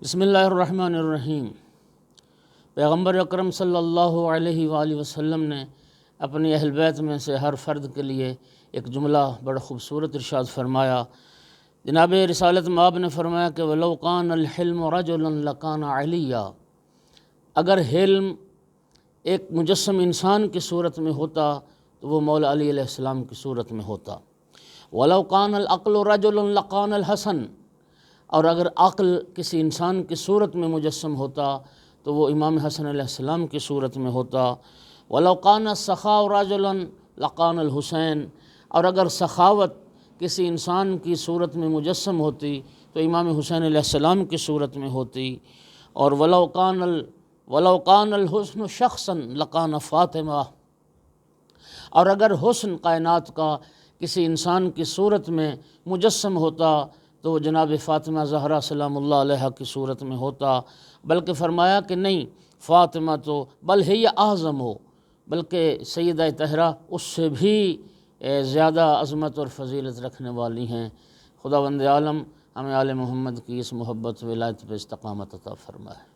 بسم اللہ الرحمن الرحیم۔ پیغمبر اکرم صلی اللہ علیہ وآلہ وسلم نے اپنی اہل بیت میں سے ہر فرد کے لیے ایک جملہ بڑا خوبصورت ارشاد فرمایا۔ جناب رسالت مآب نے فرمایا کہ وَلَوْ كَانَ الْحِلْمُ رَجُلًا لَكَانَ عَلِيًّا، اگر حلم ایک مجسم انسان کی صورت میں ہوتا تو وہ مولا علی علیہ السلام کی صورت میں ہوتا۔ وَلَوْ كَانَ الْعَقْلُ رَجُلًا لَكَانَ الْحَسَنُ، اور اگر عقل کسی انسان کی صورت میں مجسم ہوتا تو وہ امام حسن علیہ السلام کی صورت میں ہوتا۔ وَلَوْ كَانَ السَّخَاءُ رَجُلًا لَكَانَ الْحُسَيْنُ، اور اگر سخاوت کسی انسان کی صورت میں مجسم ہوتی تو امام حسین علیہ السلام کی صورت میں ہوتی۔ اور وَلَوْ كَانَ الْحُسْنُ شَخْصًا لَكَانَ فاطمہ، اور اگر حسن کائنات کا کسی انسان کی صورت میں مجسم ہوتا تو وہ جناب فاطمہ زہرا سلام اللہ علیہا کی صورت میں ہوتا۔ بلکہ فرمایا کہ نہیں، فاطمہ تو بل ہی اعظم ہو، بلکہ سیدہ طاہرہ اس سے بھی زیادہ عظمت اور فضیلت رکھنے والی ہیں۔ خداوند عالم ہمیں آل محمد کی اس محبت ولایت پہ استقامت عطا فرمائے۔